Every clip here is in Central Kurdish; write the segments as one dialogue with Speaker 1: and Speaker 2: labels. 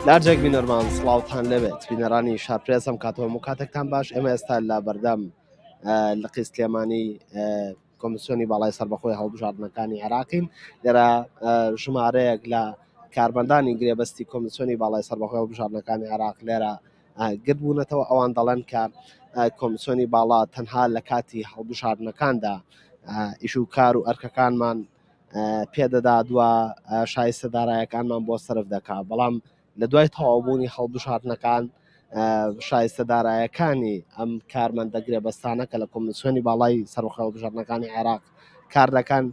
Speaker 1: لارجێک بینەرمان سڵاوتان لەبێت بینەرانی شارپرێزم کاتەوە کاتێکتان باش ئێمە ئێستا لە بەردەم لە قیسلێمانی کۆمیسیۆنی باڵای سەربەخۆی هەڵبژاردنەکانی عێراقین لێرە ژمارەیەک لە کاربەندانی گرێبەستی کۆمیسیۆنی باڵای سەربەخۆی هەڵبژاردنەکانی عێراق لێرە گرت بوونەتەوە ئەوان دەڵێن کە کۆمیسیۆنی باڵا تەنها لە کاتی هەڵبژاردنەکاندا ئیش و کار و ئەرکەکانمان پێدەدا دووە شایستەدارایەکانمان بۆ سرف دەکا بەڵام لە دوای تەواوبوونی هەڵبژاردنەکان شایستەدارایەکانی ئەم کارمەندە گرێبەستانە کە لە کۆمیسیۆنی باڵای سەربەخۆی هەڵبژاردنەکانی عێراق کار دەکەن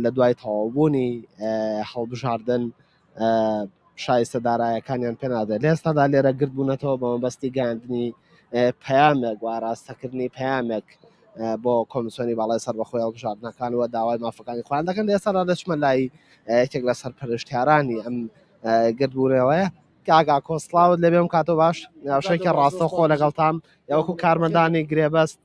Speaker 1: لە دوای تەواوبوونی هەڵبژاردن شایستەدارایەکانیان پێ نادرێت لە ئێستادا لێرە گرت بوونەتەوە بە مەبەستی گەاندنی پەیامێک و ئاراستەکردنی پەیامێک بۆ کۆمیسیۆنی باڵای سەربەخۆی هەڵبژاردنەکان و داوای مافەکانی خۆیان دەکەن لە ئێستادا دەچمە لای یەکێک لە سەرپەرشتیارانی ئەم گردبوونەوەیە کاگا کۆسڵاوت لەبێم کاتۆ باش ناوشێکی ڕاستەخۆ لەگەڵتان یاوەکو کارمەندانی گرێبەست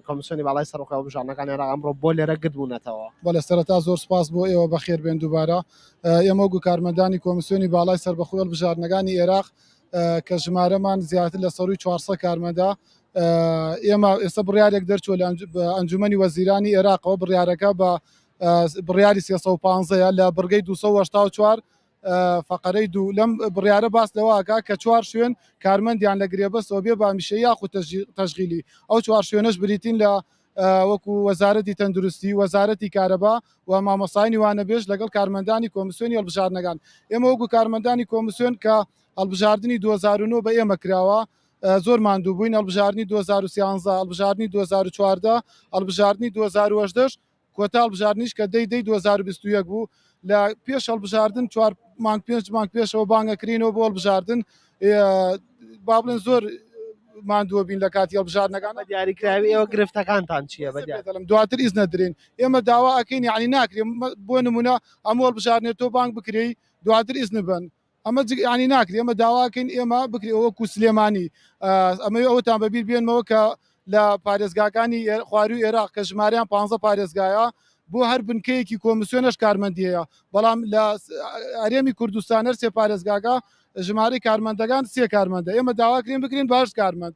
Speaker 1: کۆمیسیۆنی باڵای سەربەخۆی هەڵبژاردنەکانی عێراق ئەمڕۆ بۆ لێرە گردبوونەتەوە.
Speaker 2: بەڵێ سەرەتا زۆر سپاس بۆ ئێوە بەخێر بێن دووبارە ئێمە وەکو کارمەندانی کۆمیسیۆنی باڵای سەربەخۆی هەڵبژاردنەکانی عێراق کە ژمارەمان زیاتر لە سەرووی 400 کارمەندە ئێمە ئێستا بڕیارێک دەرچووە لە ئەنجومەنی وەزیرانی عێراقەوە بڕیارەکە بە بڕیاری 315 لە بڕگەی 284 فقرەی دوو لەم بڕیارە باس لەوەکە کە 4 شوێن کارمەندیان لە گرێبەستەوە بێ بامیشەیە یاخود تەشغیلی ئەو 4 شوێنەش بریتین لە وەکو وەزارەتی تەندروستی وەزارەتی کارەبا و مامۆسایی وانەبێژ لەگەڵ کارمەندانی کۆمیسیۆنی هەڵبژاردنەکان ئێمە وەکو کارمەندانی کۆمیسیۆن کە هەڵبژاردننی 2009 بە ئێمە کراوە زۆر ماندوو بووین هەڵبژاردننی 2013 هەڵبژاردننی 2014 هەڵبژاردننی 2010 کۆتا هەڵبژاردنیش کە دەی 2021 بوو لە پێش هەڵبژاردن 4 مانگ 5 مانگ پێشەوە بانگەکرینەوە بۆ هەڵبژاردن با بڵێن زۆر ماندووە بین لە کاتی هەڵبژاردنەکان
Speaker 1: دیاریکراوی ئێوە گرفتەکانتان چییە
Speaker 2: بەدەڵم دواتر ئیزنە درێن ئێمە داوا ئەکەین یعنی ناکرێن بۆ نمونە ئەمە هەڵبژاردنێت تۆ بانگ بکرێی دواتر ئیزن بن ئەمە ینی ناکرێ ئێمە داواکەین ئێمە بکرێەوە کو سلێمانی ئەمە ئەوتان بەبییر بێنمەوە کە لە پارێزگاکانی خواروی عێراق کە ژماریان 15 پارێزگایە بۆ هەر بنکەیەکی کۆمیسیۆنەش کارمەندیەیە بەڵام لە ئەرێمی کوردستان هەر سێ پارێزگاکە ژمارەی کارمەندەکان سێ کارمەندە ئێمە داواکرێن بکرێن باش کارمەند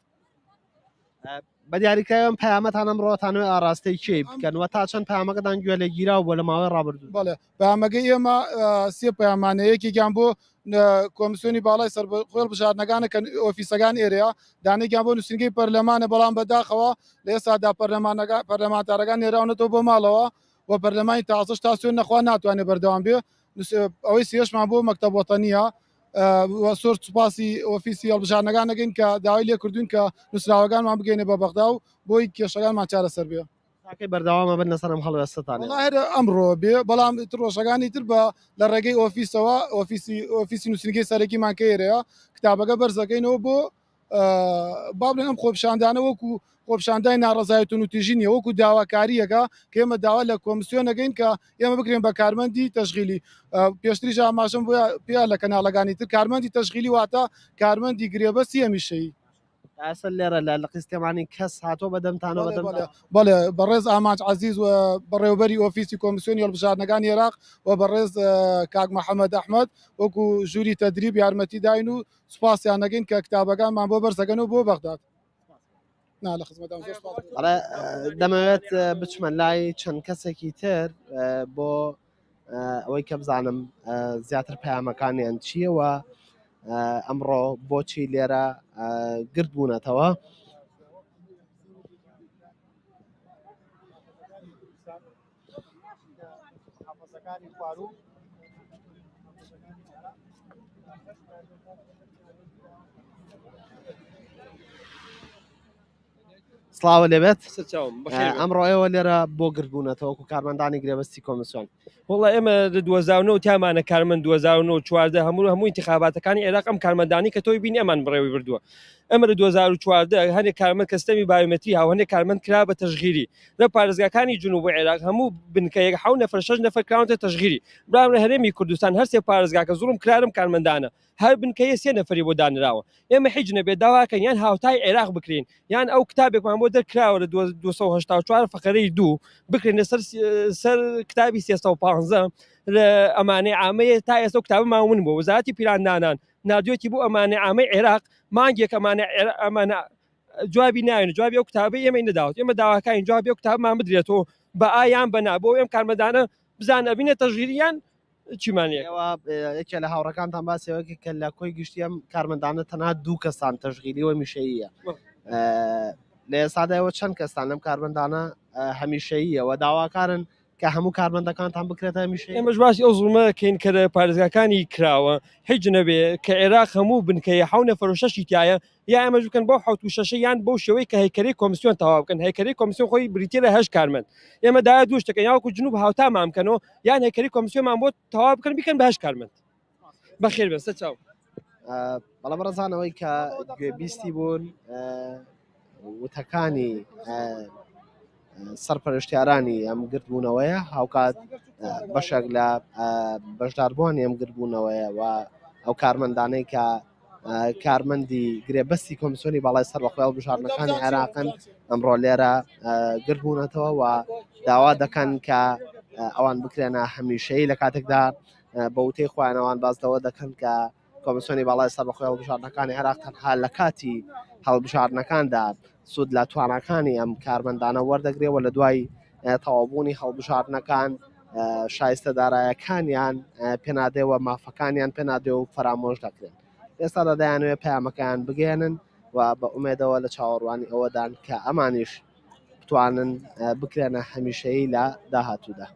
Speaker 1: بە دیاریکراوم پەیامەتان ئەمڕۆتانوێ ئاراستەی کێ بکەنەوە تا چەند پامەکەتان گوێ لە گیراوە بۆ لە ماوەی ڕابردوو
Speaker 2: بەڵێ پامەکەی ئێمە سێ پەیامانەیەکێکیان بۆ کۆمیسیۆنی باڵای سەربەخۆی هەڵبژاردنەکانە کە ئۆفیسەکان ئێرەیە دانێکیان بۆ نووسنگەی پەرلەمانە بەڵام بەداخەوە لە ئێستادا پەرلەمانتارەکان نێراونەتەوە بۆ ماڵەوە و پەرلەمانی تازەش تا سوێن نەخوا ناتوانێت بەردەوام بێ ئەوەی سێشمان بۆ مەکتەب وەتەنیە سۆر سوپاسی ئۆفیسی هەڵبژاردنەکان نەگەین کە داوای لێ کردوین کە نووسراوەکانمان بگەینێ بە بەغدا و بۆی کێشەکانمان چارەسەر بێ
Speaker 1: بەردەوامە بن لەسەر ئەم هەڵوێستتان
Speaker 2: ئەمڕۆ بێ بەڵام ڕۆژەکانی تر بە لە ڕێگەی ئۆفیسەوە ئۆفیسی نووسنگەی سەرەکیمان کە ئێرەیە کتابەکە بەرزەکەینەوە بۆ با بڵێن ئەم خۆپشاندانە وەکو خۆپشاندای ناڕزایەتون و تیژینیە وەکو داواکاریەکە کە ئێمە داوا لە کۆمیسیۆن نەگەین کە ئێمە بکرێن بە کارمەندی تەشغیلی پێشتری ئاماژەم بۆ پیا لە کەناڵەکانی تر کارمەندی تەشغیلی واتە کارمەندی گرێبەستی هەمیشەیی
Speaker 1: ئاسل لێرە لە قیسلێمانی کەس هاتۆ بەدەمتانەوە
Speaker 2: بەڵێ بەڕێز ئاماج عەزیز و بەڕێوەبەری ئۆفیسی کۆمیسیۆنی هەڵبژاردنەکانی عێراق و بەڕێز کاک محەممەد ئەحمەد وەکو ژووری تەدریب یارمەتی داین و سوپاسیان نەگەین کە کتابەکانمان بۆ بەرزەکەنەوە بۆ بەغداد لە خزمەتان
Speaker 1: دەمەوێت بچمە لای چەند کەسێکی تر بۆ ئەوەی کە بزانم زیاتر پەیامەکانیان چییەوە ئەمڕۆ بۆچی لێرە گرت بوونەتەوە سڵاوە لێبێت ئەمڕۆ ئێوە لێرە بۆ گرتبوونەتەوە و کارمەندانی گرێبەستی کۆمیسیۆن
Speaker 3: وڵا ئێمە لە 2009 تامانە کارمەند 2014 هەموو انتخاباتەکانی عێراق ئەم کارمەندانی کە تۆی بینی ئەمان بڕێوی بردووە ئەمە لە 2014 هەندێک کارمەند کەستەمی بایۆمەتری هاو هەندێک کارمەند کرا بە تەشغیری لە پارێزگاکانی جنوب عێراق هەموو بنکەیەک 7 نەفر 6 نەفر کراونتە تەشغیری برام لە هەرێمی کوردستان هەر سێ پارێزگاکە زوڵم کرارم کارمەندانە هەر بنکەیە 3 نەفری بۆ دانراوە ئێمە هیچ نەبێت داواکەن یان هاوتای عێراق بکرین یان ئەو کتابێکمان بۆ دەرکراوە لە 284 فقرەی 2 بکرێنە سەر کتابی 315 لە ئەمانەی عامەیە تا ئێستا کتابە ماون بۆ وەزارەتی پیراندانان نردوێتی بۆ ئەمانە ئامەی عێراق مانگێک ئەمانە جوابی ناوێن جوابی ئەو کتابی ئێمە نەداوت ئێمە داواکانی جوابی ئەو کتابمان بدرێتەوە بە ئایان بەنا بۆ ئێم کارمەدانە بزانە بینێت تەژیریان چیمانەیە
Speaker 1: یەکێ لە هاوڕەکانتان باسیەوەکی کە لە کۆی گشتی ئەم کارمەندانە تەنها دوو کەسان تەژغیریەوە میشەیە لە ئێستادایەوە چەند کەستان لەم کارمەندانە هەمیشەییەوە داواکارن کە هەموو کارمەندەکانتان بکرێتە هەمیشەیی
Speaker 3: ئێمەش باسی ئەو زوڵمەکەین کە پارێزگاکانی کراوە هیچ نەبێ کە عێراق هەموو بنکەیە 7 تایە یا ئەمەش بکەن بۆ 6 یان بۆ شێوەی کە هەیکەری کۆمیسیۆن تەواو بکەن هەیکەری کۆمیسیۆن خۆی بریتە لە 8 کارمەند ئێمە دایا دوو شتەکەن یاوەکو جنوب هاوتامان بکەنەوە یان هەیکەری کۆمیسیۆنمان بۆ تەواو بکەن بیکەن بە 8 کارمەند بەخێر بێن سەر چاو
Speaker 1: بەڵام بەڕێزانەوەی کە گوێبیستی بوون وتەکانی سەرپەرشتیارانی ئەم گرتبوونەوەیە هاوکات بەشێک لە بەشداربووانی ئەم گرتبوونەوەیە و ئەو کارمەندانەی کە کارمەندی گرێبەستی کۆمیسیۆنی باڵای سەربەخۆی هەڵبژاردنەکانی عێراقن ئەمڕۆ لێرە گرتبوونەتەوە و داوا دەکەن کە ئەوان بکرێنە هەمیشەیی لە کاتێکدا بە وتەی خۆیانەوان بازدەوە دەکەن کە کۆمیسیۆنی باڵای سەربەخۆی هەڵبژاردنەکانی عێراق تەنها لە کاتی هەڵبژاردنەکاندا سوود لە توانەکانی ئەم کارمەندانە وەردەگرێەوە لە دوای تەواوبوونی هەڵبژاردنەکان شایستە دارایەکانیان پێنادێەوە مافەکانیان پێنادێ و فەرامۆش دەکرێن ئێستا دەدایانوێت پەیامەکەیان بگێنن و بە ئومێدەوە لە چاوەڕوانی ئەوەدان کە ئەمانیش بتوانن بکرێنە هەمیشەیی لە داهاتوودا